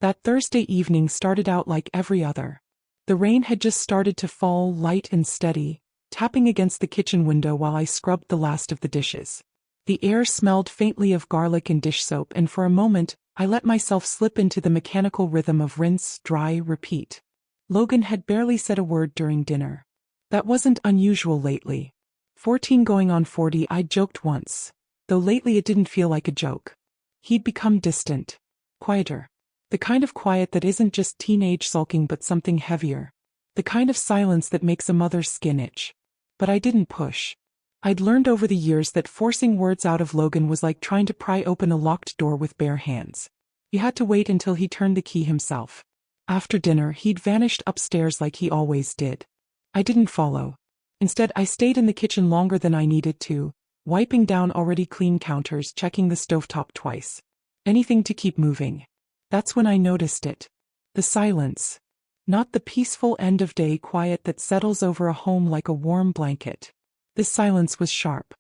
That Thursday evening started out like every other. The rain had just started to fall, light and steady, tapping against the kitchen window while I scrubbed the last of the dishes. The air smelled faintly of garlic and dish soap, and for a moment, I let myself slip into the mechanical rhythm of rinse, dry, repeat. Logan had barely said a word during dinner. That wasn't unusual lately. 14 going on 40, I'd joked once, though lately it didn't feel like a joke. He'd become distant, quieter. The kind of quiet that isn't just teenage sulking but something heavier. The kind of silence that makes a mother's skin itch. But I didn't push. I'd learned over the years that forcing words out of Logan was like trying to pry open a locked door with bare hands. You had to wait until he turned the key himself. After dinner, he'd vanished upstairs like he always did. I didn't follow. Instead, I stayed in the kitchen longer than I needed to, wiping down already clean counters, checking the stovetop twice. Anything to keep moving. That's when I noticed it. The silence. Not the peaceful end-of-day quiet that settles over a home like a warm blanket. This silence was sharp.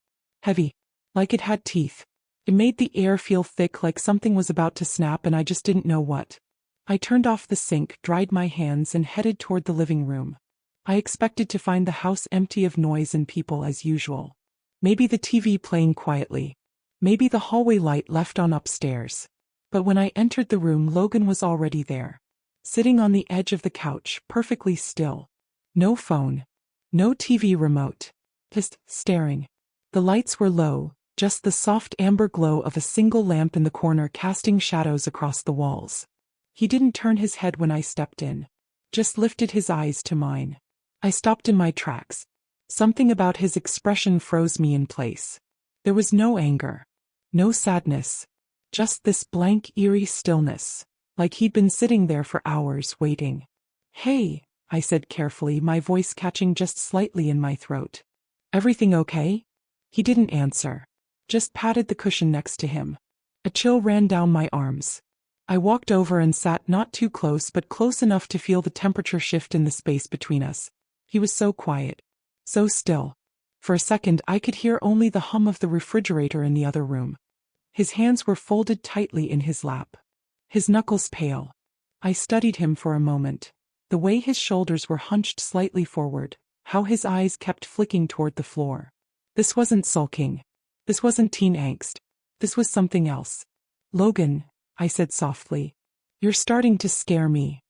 Heavy. Like it had teeth. It made the air feel thick, like something was about to snap, and I just didn't know what. I turned off the sink, dried my hands, and headed toward the living room. I expected to find the house empty of noise and people as usual. Maybe the TV playing quietly. Maybe the hallway light left on upstairs. But when I entered the room, Logan was already there. Sitting on the edge of the couch, perfectly still. No phone. No TV remote. Just staring. The lights were low, just the soft amber glow of a single lamp in the corner casting shadows across the walls. He didn't turn his head when I stepped in. Just lifted his eyes to mine. I stopped in my tracks. Something about his expression froze me in place. There was no anger. No sadness. Just this blank, eerie stillness. Like he'd been sitting there for hours, waiting. "Hey," I said carefully, my voice catching just slightly in my throat. "Everything okay?" He didn't answer. Just patted the cushion next to him. A chill ran down my arms. I walked over and sat not too close but close enough to feel the temperature shift in the space between us. He was so quiet. So still. For a second I could hear only the hum of the refrigerator in the other room. His hands were folded tightly in his lap. His knuckles pale. I studied him for a moment. The way his shoulders were hunched slightly forward, how his eyes kept flicking toward the floor. This wasn't sulking. This wasn't teen angst. This was something else. "Logan," I said softly. "You're starting to scare me."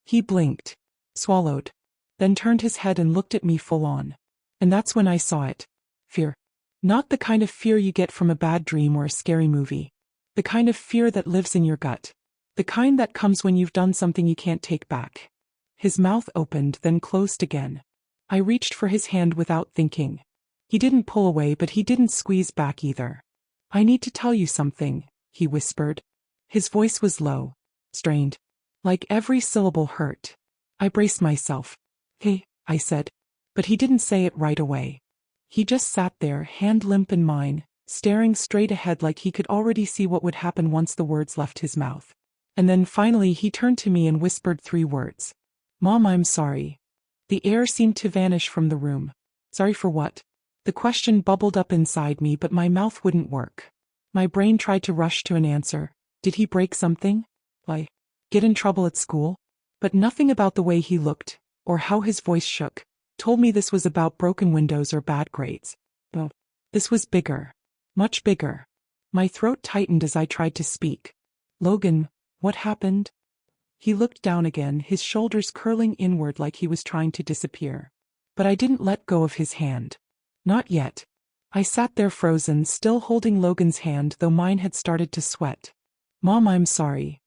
He blinked. Swallowed. Then turned his head and looked at me full on. And that's when I saw it. Fear. Not the kind of fear you get from a bad dream or a scary movie. The kind of fear that lives in your gut. The kind that comes when you've done something you can't take back. His mouth opened, then closed again. I reached for his hand without thinking. He didn't pull away, but he didn't squeeze back either. "I need to tell you something," he whispered. His voice was low, strained. Like every syllable hurt. I braced myself. "Hey," I said. But he didn't say it right away. He just sat there, hand limp in mine, staring straight ahead like he could already see what would happen once the words left his mouth. And then finally he turned to me and whispered 3 words. "Mom, I'm sorry." The air seemed to vanish from the room. Sorry for what? The question bubbled up inside me, but my mouth wouldn't work. My brain tried to rush to an answer. Did he break something? Like, get in trouble at school? But nothing about the way he looked, or how his voice shook, told me this was about broken windows or bad grades. No, this was bigger. Much bigger. My throat tightened as I tried to speak. "Logan, what happened?" He looked down again, his shoulders curling inward like he was trying to disappear. But I didn't let go of his hand. Not yet. I sat there frozen, still holding Logan's hand, though mine had started to sweat. "Mom, I'm sorry."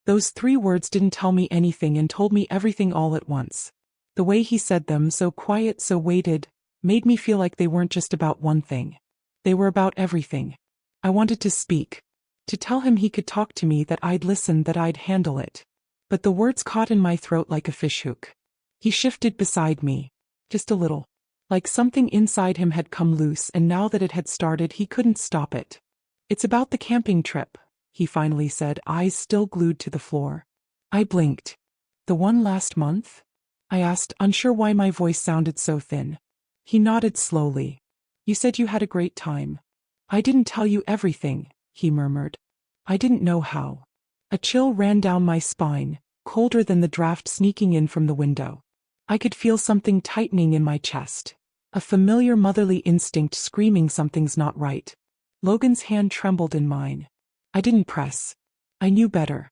Those 3 words didn't tell me anything and told me everything all at once. The way he said them, so quiet, so weighted, made me feel like they weren't just about one thing. They were about everything. I wanted to speak. To tell him he could talk to me, that I'd listen, that I'd handle it. But the words caught in my throat like a fishhook. He shifted beside me. Just a little. Like something inside him had come loose, and now that it had started, he couldn't stop it. "It's about the camping trip," he finally said, eyes still glued to the floor. I blinked. "The one last month?" I asked, unsure why my voice sounded so thin. He nodded slowly. "You said you had a great time." "I didn't tell you everything," he murmured. "I didn't know how." A chill ran down my spine, colder than the draft sneaking in from the window. I could feel something tightening in my chest. A familiar motherly instinct screaming something's not right. Logan's hand trembled in mine. I didn't press. I knew better.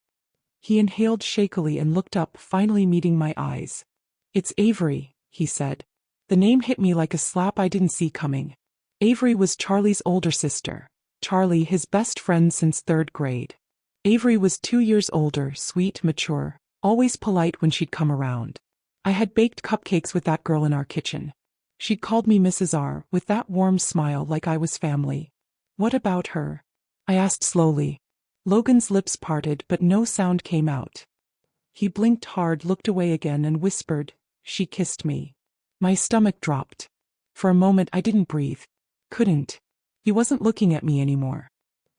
He inhaled shakily and looked up, finally meeting my eyes. "It's Avery," he said. The name hit me like a slap I didn't see coming. Avery was Charlie's older sister. Charlie, his best friend since 3rd grade. Avery was 2 years older, sweet, mature, always polite when she'd come around. I had baked cupcakes with that girl in our kitchen. She'd called me Mrs. R, with that warm smile like I was family. "What about her?" I asked slowly. Logan's lips parted, but no sound came out. He blinked hard, looked away again, and whispered, "She kissed me." My stomach dropped. For a moment I didn't breathe. Couldn't. He wasn't looking at me anymore.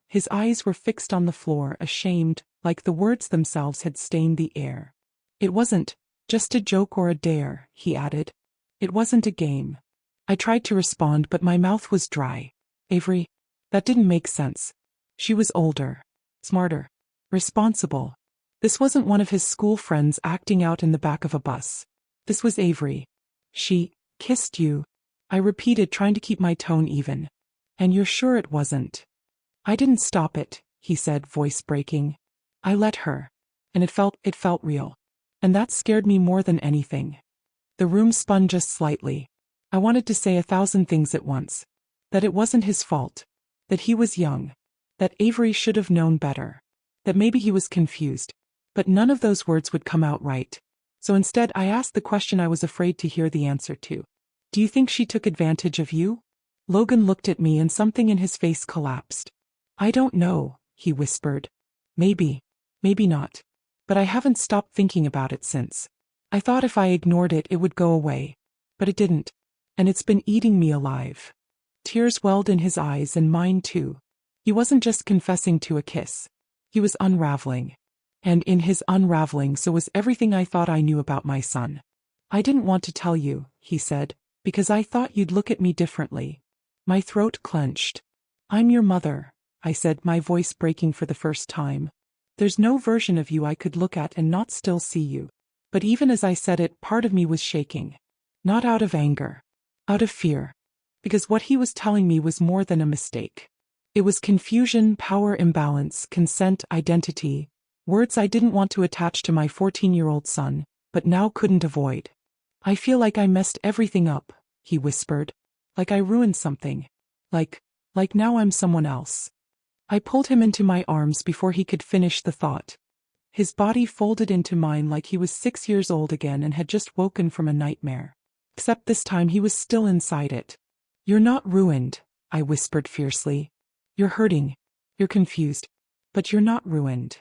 His eyes were fixed on the floor, ashamed, like the words themselves had stained the air. "It wasn't just a joke or a dare," he added. "It wasn't a game." I tried to respond, but my mouth was dry. "Avery, that didn't make sense. She was older, smarter, responsible. This wasn't one of his school friends acting out in the back of a bus. This was Avery." "She kissed you," I repeated, trying to keep my tone even. "And you're sure it wasn't?" "I didn't stop it," he said, voice breaking. "I let her. And it felt real. And that scared me more than anything." The room spun just slightly. I wanted to say 1,000 things at once. That it wasn't his fault. That he was young. That Avery should have known better. That maybe he was confused. But none of those words would come out right. So instead I asked the question I was afraid to hear the answer to. "Do you think she took advantage of you?" Logan looked at me and something in his face collapsed. "I don't know," he whispered. Maybe not. But I haven't stopped thinking about it since. I thought if I ignored it, it would go away. But it didn't. And it's been eating me alive." Tears welled in his eyes, and mine too. He wasn't just confessing to a kiss. He was unraveling. And in his unraveling, so was everything I thought I knew about my son. "I didn't want to tell you," he said, "because I thought you'd look at me differently." My throat clenched. "I'm your mother," I said, my voice breaking for the first time. "There's no version of you I could look at and not still see you." But even as I said it, part of me was shaking. Not out of anger. Out of fear. Because what he was telling me was more than a mistake. It was confusion, power imbalance, consent, identity. Words I didn't want to attach to my 14-year-old son, but now couldn't avoid. "I feel like I messed everything up," he whispered. "Like I ruined something. Like now I'm someone else." I pulled him into my arms before he could finish the thought. His body folded into mine like he was 6 years old again and had just woken from a nightmare. Except this time he was still inside it. "You're not ruined," I whispered fiercely. "You're hurting. You're confused. But you're not ruined."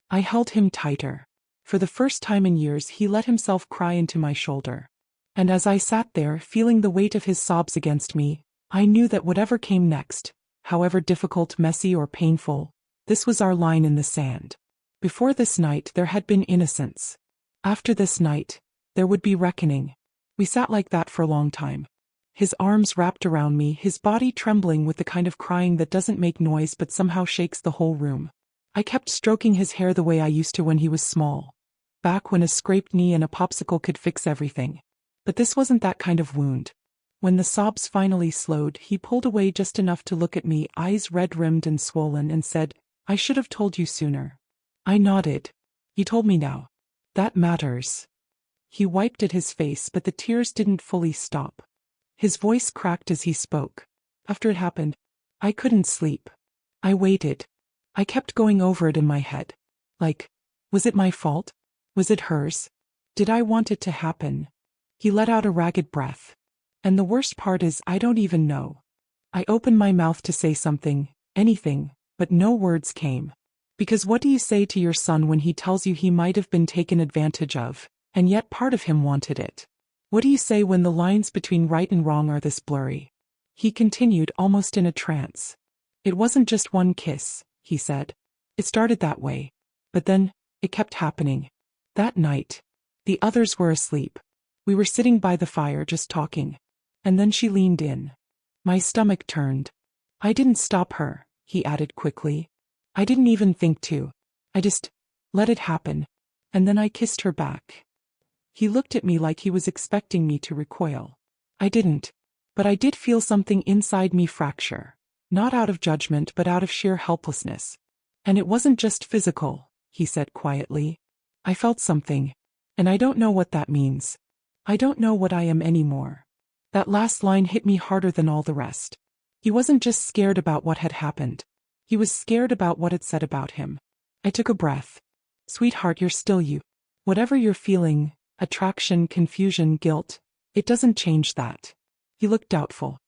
I held him tighter. For the first time in years, he let himself cry into my shoulder. And as I sat there, feeling the weight of his sobs against me, I knew that whatever came next, however difficult, messy, or painful, this was our line in the sand. Before this night, there had been innocence. After this night, there would be reckoning. We sat like that for a long time. His arms wrapped around me, his body trembling with the kind of crying that doesn't make noise but somehow shakes the whole room. I kept stroking his hair the way I used to when he was small, back when a scraped knee and a popsicle could fix everything. But this wasn't that kind of wound. When the sobs finally slowed, he pulled away just enough to look at me, eyes red-rimmed and swollen, and said, "I should have told you sooner." I nodded. "You told me now. That matters." He wiped at his face, but the tears didn't fully stop. His voice cracked as he spoke. "After it happened, I couldn't sleep. I waited. I kept going over it in my head. Like, was it my fault? Was it hers? Did I want it to happen?" He let out a ragged breath. "And the worst part is, I don't even know." I opened my mouth to say something, anything, but no words came. Because what do you say to your son when he tells you he might have been taken advantage of, and yet part of him wanted it? What do you say when the lines between right and wrong are this blurry? He continued, almost in a trance. "It wasn't just one kiss," he said. "It started that way. But then, it kept happening. That night. The others were asleep. We were sitting by the fire just talking. And then she leaned in. My stomach turned. I didn't stop her," he added quickly. "I didn't even think to. I just Let it happen. And then I kissed her back. He looked at me like he was expecting me to recoil. I didn't. But I did feel something inside me fracture. Not out of judgment but out of sheer helplessness. And it wasn't just physical, he said quietly. I felt something. And I don't know what that means. I don't know what I am anymore. That last line hit me harder than all the rest. He wasn't just scared about what had happened. He was scared about what it said about him. I took a breath. Sweetheart, you're still you. Whatever you're feeling, attraction, confusion, guilt, it doesn't change that. He looked doubtful.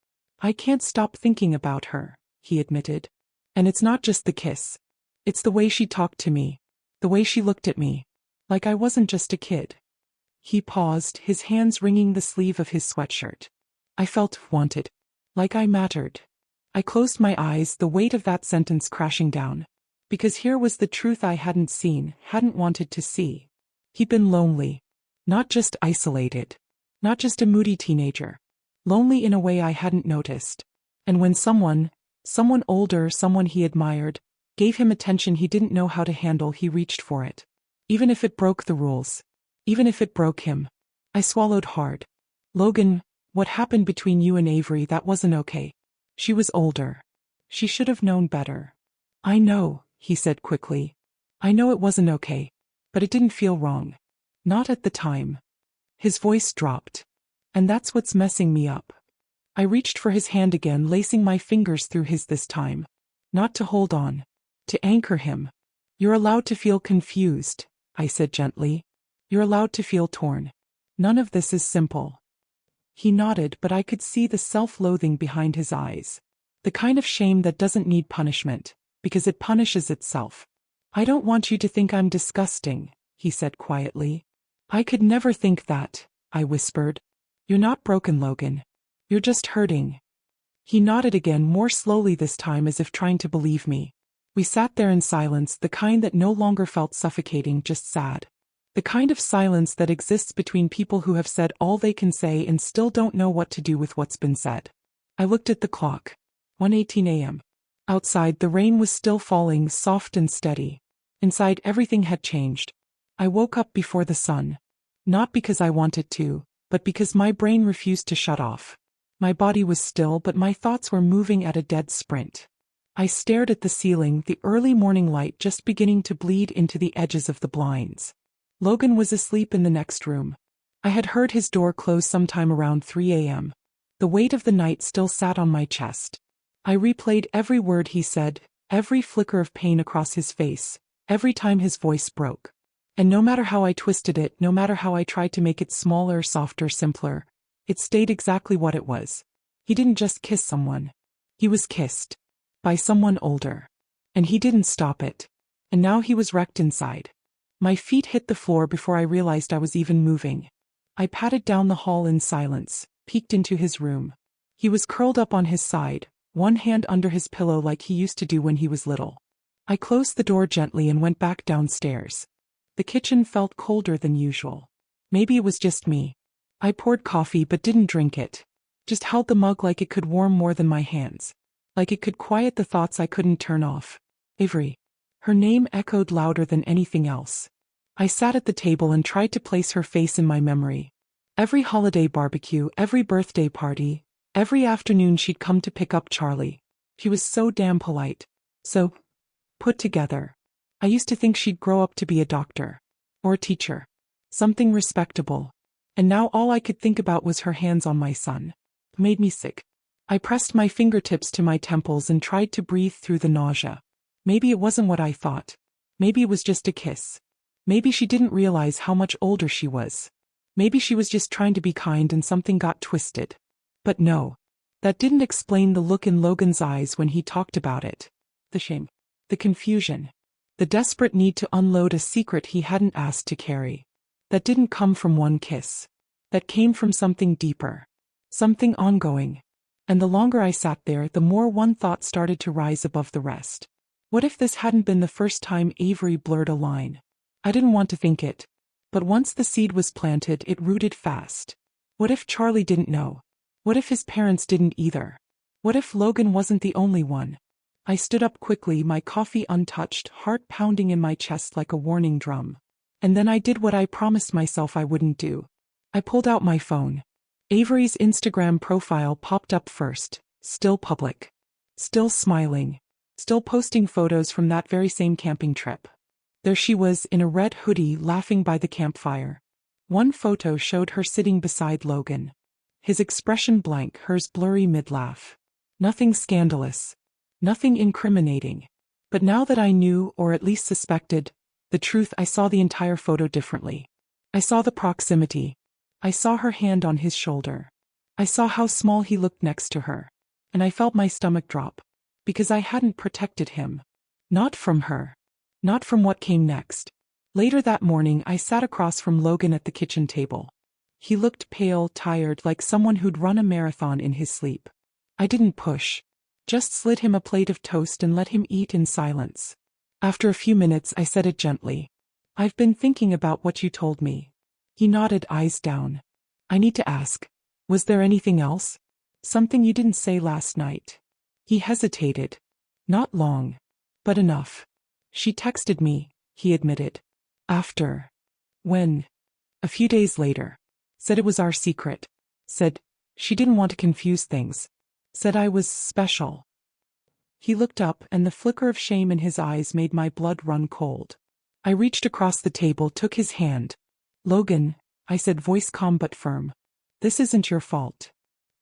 I can't stop thinking about her, he admitted. And it's not just the kiss. It's the way she talked to me. The way she looked at me. Like I wasn't just a kid. He paused, his hands wringing the sleeve of his sweatshirt. I felt wanted. Like I mattered. I closed my eyes, the weight of that sentence crashing down. Because here was the truth I hadn't seen, hadn't wanted to see. He'd been lonely. Not just isolated. Not just a moody teenager. Lonely in a way I hadn't noticed. And when someone older, someone he admired, gave him attention he didn't know how to handle, he reached for it. Even if it broke the rules. Even if it broke him. I swallowed hard. Logan, what happened between you and Avery, that wasn't okay. She was older. She should have known better. I know, he said quickly. I know it wasn't okay. But it didn't feel wrong. Not at the time. His voice dropped. And that's what's messing me up. I reached for his hand again, lacing my fingers through his this time. Not to hold on. To anchor him. You're allowed to feel confused, I said gently. You're allowed to feel torn. None of this is simple. He nodded, but I could see the self-loathing behind his eyes. The kind of shame that doesn't need punishment, because it punishes itself. I don't want you to think I'm disgusting, he said quietly. I could never think that, I whispered. You're not broken, Logan. You're just hurting. He nodded again, more slowly this time, as if trying to believe me. We sat there in silence, the kind that no longer felt suffocating, just sad. The kind of silence that exists between people who have said all they can say and still don't know what to do with what's been said. I looked at the clock. 1:18 a.m. Outside, the rain was still falling, soft and steady. Inside, everything had changed. I woke up before the sun. Not because I wanted to, but because my brain refused to shut off. My body was still, but my thoughts were moving at a dead sprint. I stared at the ceiling, the early morning light just beginning to bleed into the edges of the blinds. Logan was asleep in the next room. I had heard his door close sometime around 3 a.m. The weight of the night still sat on my chest. I replayed every word he said, every flicker of pain across his face, every time his voice broke. And no matter how I twisted it, no matter how I tried to make it smaller, softer, simpler, it stayed exactly what it was. He didn't just kiss someone. He was kissed. By someone older. And he didn't stop it. And now he was wrecked inside. My feet hit the floor before I realized I was even moving. I padded down the hall in silence, peeked into his room. He was curled up on his side, one hand under his pillow like he used to do when he was little. I closed the door gently and went back downstairs. The kitchen felt colder than usual. Maybe it was just me. I poured coffee but didn't drink it. Just held the mug like it could warm more than my hands. Like it could quiet the thoughts I couldn't turn off. Avery. Her name echoed louder than anything else. I sat at the table and tried to place her face in my memory. Every holiday barbecue, every birthday party, every afternoon she'd come to pick up Charlie. She was so damn polite. So put together. I used to think she'd grow up to be a doctor. Or a teacher. Something respectable. And now all I could think about was her hands on my son. It made me sick. I pressed my fingertips to my temples and tried to breathe through the nausea. Maybe it wasn't what I thought. Maybe it was just a kiss. Maybe she didn't realize how much older she was. Maybe she was just trying to be kind and something got twisted. But no. That didn't explain the look in Logan's eyes when he talked about it. The shame. The confusion. The desperate need to unload a secret he hadn't asked to carry. That didn't come from one kiss. That came from something deeper. Something ongoing. And the longer I sat there, the more one thought started to rise above the rest. What if this hadn't been the first time Avery blurred a line? I didn't want to think it. But once the seed was planted, it rooted fast. What if Charlie didn't know? What if his parents didn't either? What if Logan wasn't the only one? I stood up quickly, my coffee untouched, heart pounding in my chest like a warning drum. And then I did what I promised myself I wouldn't do. I pulled out my phone. Avery's Instagram profile popped up first, still public. Still smiling. Still posting photos from that very same camping trip. There she was, in a red hoodie, laughing by the campfire. One photo showed her sitting beside Logan. His expression blank, hers blurry mid-laugh. Nothing scandalous. Nothing incriminating. But now that I knew, or at least suspected, the truth, I saw the entire photo differently. I saw the proximity. I saw her hand on his shoulder. I saw how small he looked next to her. And I felt my stomach drop. Because I hadn't protected him. Not from her. Not from what came next. Later that morning, I sat across from Logan at the kitchen table. He looked pale, tired, like someone who'd run a marathon in his sleep. I didn't push. Just slid him a plate of toast and let him eat in silence. After a few minutes, I said it gently. I've been thinking about what you told me. He nodded, eyes down. I need to ask. Was there anything else? Something you didn't say last night? He hesitated. Not long. But enough. She texted me, he admitted. After. When? A few days later. Said it was our secret. Said she didn't want to confuse things. Said I was special. He looked up, and the flicker of shame in his eyes made my blood run cold. I reached across the table, took his hand. Logan, I said, voice calm but firm. This isn't your fault.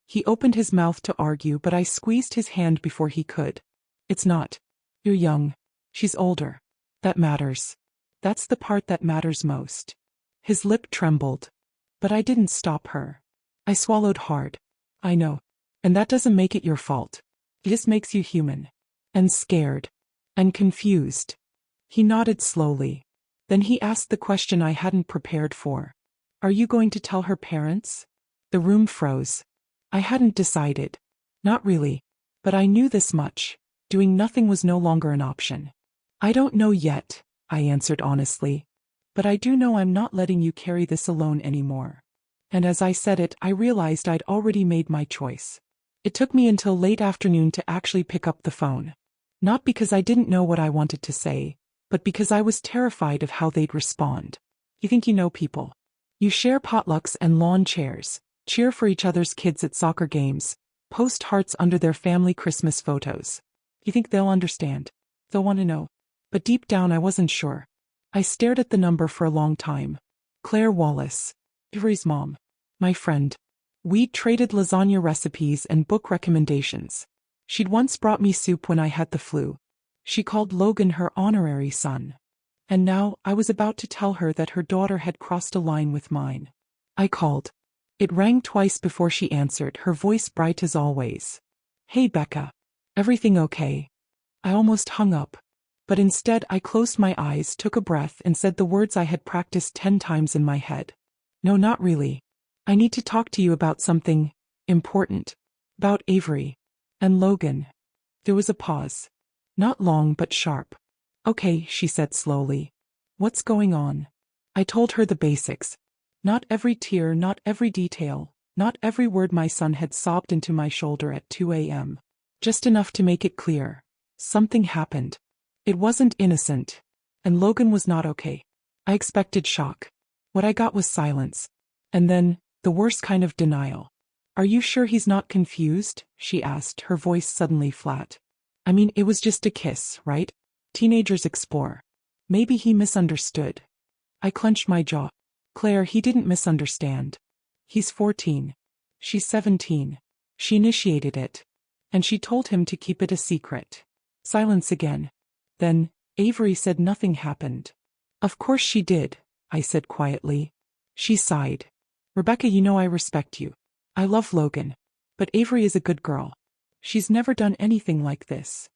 He opened his mouth to argue, but I squeezed his hand before he could. It's not. You're young. She's older. That matters. That's the part that matters most. His lip trembled. But I didn't stop her. I swallowed hard. I know. And that doesn't make it your fault. It just makes you human. And scared. And confused. He nodded slowly. Then he asked the question I hadn't prepared for. Are you going to tell her parents? The room froze. I hadn't decided. Not really. But I knew this much. Doing nothing was no longer an option. I don't know yet, I answered honestly. But I do know I'm not letting you carry this alone anymore. And as I said it, I realized I'd already made my choice. It took me until late afternoon to actually pick up the phone. Not because I didn't know what I wanted to say, but because I was terrified of how they'd respond. You think you know people. You share potlucks and lawn chairs, cheer for each other's kids at soccer games, post hearts under their family Christmas photos. You think they'll understand. They'll want to know. But deep down I wasn't sure. I stared at the number for a long time. Claire Wallace. Avery's mom. My friend. We'd traded lasagna recipes and book recommendations. She'd once brought me soup when I had the flu. She called Logan her honorary son. And now I was about to tell her that her daughter had crossed a line with mine. I called. It rang twice before she answered, her voice bright as always. Hey Becca. Everything okay? I almost hung up. But instead I closed my eyes, took a breath, and said the words I had practiced 10 times in my head. No, not really. I need to talk to you about something important. About Avery. And Logan. There was a pause. Not long but sharp. Okay, she said slowly. What's going on? I told her the basics. Not every tear, not every detail, not every word my son had sobbed into my shoulder at 2 a.m. Just enough to make it clear. Something happened. It wasn't innocent. And Logan was not okay. I expected shock. What I got was silence. And then, the worst kind of denial. Are you sure he's not confused? She asked, her voice suddenly flat. I mean, it was just a kiss, right? Teenagers explore. Maybe he misunderstood. I clenched my jaw. Claire, he didn't misunderstand. He's 14. She's 17. She initiated it. And she told him to keep it a secret. Silence again. Then, Avery said nothing happened. Of course she did, I said quietly. She sighed. Rebecca, you know I respect you. I love Logan. But Avery is a good girl. She's never done anything like this.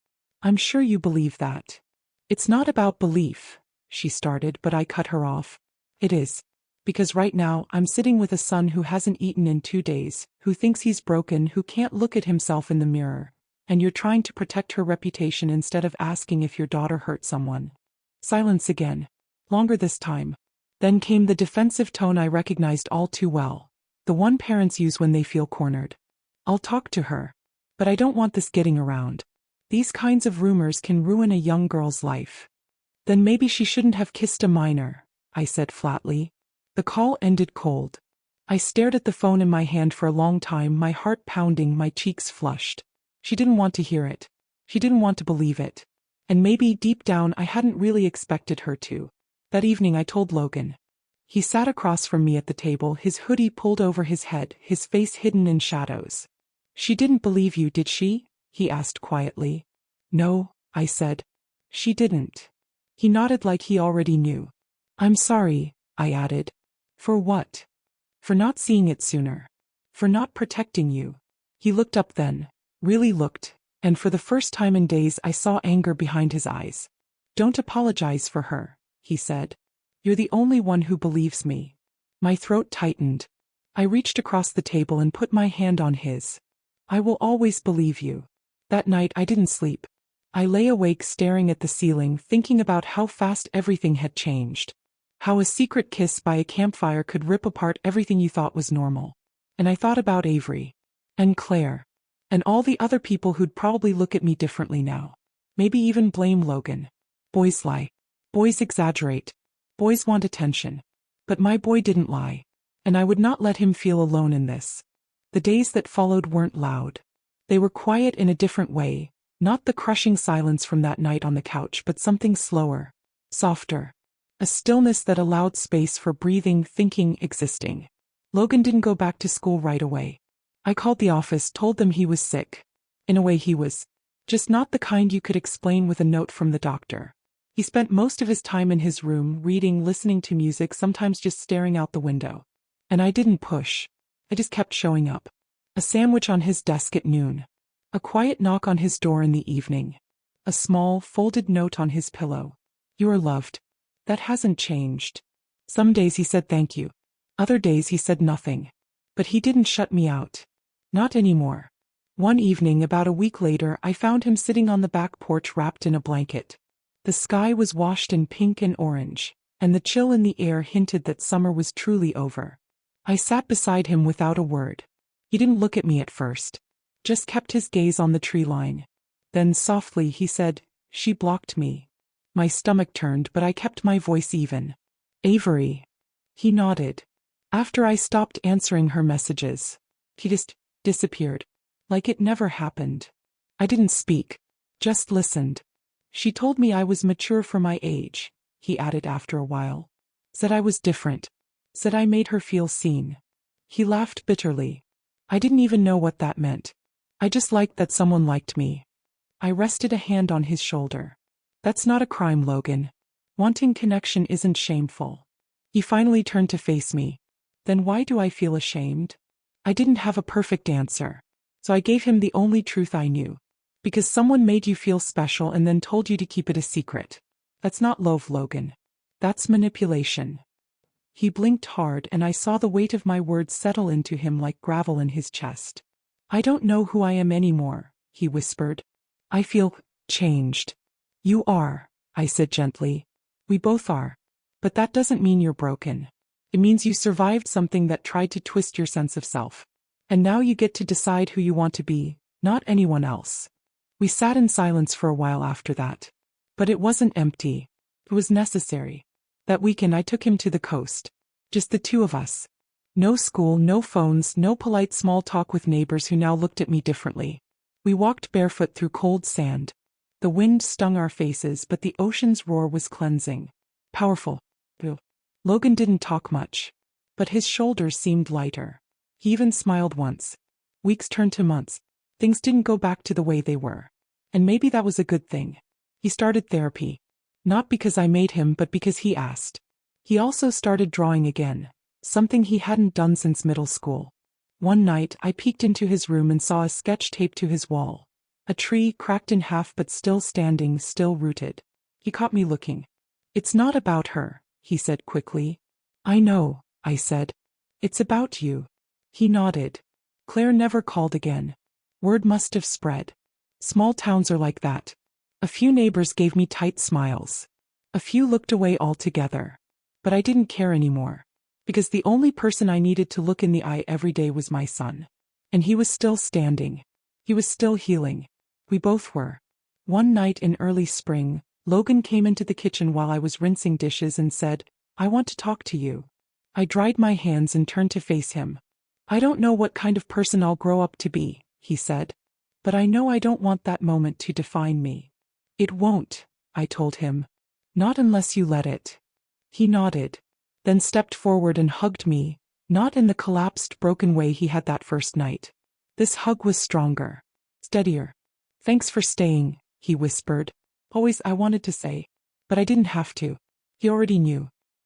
I'm sure you believe that. It's not about belief, she started, but I cut her off. It is. Because right now, I'm sitting with a son who hasn't eaten in 2 days, who thinks he's broken, who can't look at himself in the mirror. And you're trying to protect her reputation instead of asking if your daughter hurt someone. Silence again. Longer this time. Then came the defensive tone I recognized all too well. The one parents use when they feel cornered. I'll talk to her. But I don't want this getting around. These kinds of rumors can ruin a young girl's life. Then maybe she shouldn't have kissed a minor, I said flatly. The call ended cold. I stared at the phone in my hand for a long time, my heart pounding, my cheeks flushed. She didn't want to hear it. She didn't want to believe it. And maybe deep down I hadn't really expected her to. That evening I told Logan. He sat across from me at the table, his hoodie pulled over his head, his face hidden in shadows. She didn't believe you, did she? He asked quietly. No, I said. She didn't. He nodded like he already knew. I'm sorry, I added. For what? For not seeing it sooner. For not protecting you. He looked up then, really looked, and for the first time in days I saw anger behind his eyes. Don't apologize for her, he said. You're the only one who believes me. My throat tightened. I reached across the table and put my hand on his. I will always believe you. That night I didn't sleep. I lay awake staring at the ceiling, thinking about how fast everything had changed. How a secret kiss by a campfire could rip apart everything you thought was normal. And I thought about Avery. And Claire. And all the other people who'd probably look at me differently now. Maybe even blame Logan. Boys lie. Boys exaggerate. Boys want attention. But my boy didn't lie. And I would not let him feel alone in this. The days that followed weren't loud. They were quiet in a different way, not the crushing silence from that night on the couch, but something slower, softer. A stillness that allowed space for breathing, thinking, existing. Logan didn't go back to school right away. I called the office, told them he was sick. In a way he was. Just not the kind you could explain with a note from the doctor. He spent most of his time in his room, reading, listening to music, sometimes just staring out the window. And I didn't push. I just kept showing up. A sandwich on his desk at noon. A quiet knock on his door in the evening. A small, folded note on his pillow. You are loved. That hasn't changed. Some days he said thank you. Other days he said nothing. But he didn't shut me out. Not anymore. One evening, about a week later, I found him sitting on the back porch wrapped in a blanket. The sky was washed in pink and orange, and the chill in the air hinted that summer was truly over. I sat beside him without a word. He didn't look at me at first. Just kept his gaze on the tree line. Then softly he said, "She blocked me." My stomach turned, but I kept my voice even. "Avery." He nodded. After I stopped answering her messages, he just disappeared. Like it never happened. I didn't speak. Just listened. "She told me I was mature for my age," he added after a while. "Said I was different. Said I made her feel seen." He laughed bitterly. I didn't even know what that meant. I just liked that someone liked me. I rested a hand on his shoulder. "That's not a crime, Logan. Wanting connection isn't shameful." He finally turned to face me. "Then why do I feel ashamed?" I didn't have a perfect answer. So I gave him the only truth I knew. Because someone made you feel special and then told you to keep it a secret. That's not love, Logan. That's manipulation. He blinked hard, and I saw the weight of my words settle into him like gravel in his chest. "I don't know who I am anymore," he whispered. "I feel changed." "You are," I said gently. "We both are. But that doesn't mean you're broken. It means you survived something that tried to twist your sense of self. And now you get to decide who you want to be, not anyone else." We sat in silence for a while after that. But it wasn't empty. It was necessary. That weekend I took him to the coast. Just the two of us. No school, no phones, no polite small talk with neighbors who now looked at me differently. We walked barefoot through cold sand. The wind stung our faces, but the ocean's roar was cleansing. Powerful. Logan didn't talk much. But his shoulders seemed lighter. He even smiled once. Weeks turned to months. Things didn't go back to the way they were. And maybe that was a good thing. He started therapy. Not because I made him, but because he asked. He also started drawing again, something he hadn't done since middle school. One night, I peeked into his room and saw a sketch taped to his wall. A tree cracked in half but still standing, still rooted. He caught me looking. "It's not about her," he said quickly. "I know," I said. "It's about you." He nodded. Claire never called again. Word must have spread. Small towns are like that. A few neighbors gave me tight smiles. A few looked away altogether. But I didn't care anymore. Because the only person I needed to look in the eye every day was my son. And he was still standing. He was still healing. We both were. One night in early spring, Logan came into the kitchen while I was rinsing dishes and said, "I want to talk to you." I dried my hands and turned to face him. "I don't know what kind of person I'll grow up to be," he said. "But I know I don't want that moment to define me." "It won't," I told him. "Not unless you let it." He nodded, then stepped forward and hugged me, not in the collapsed, broken way he had that first night. This hug was stronger, steadier. "Thanks for staying," he whispered. "Always I wanted to say, but I didn't have to." He already knew.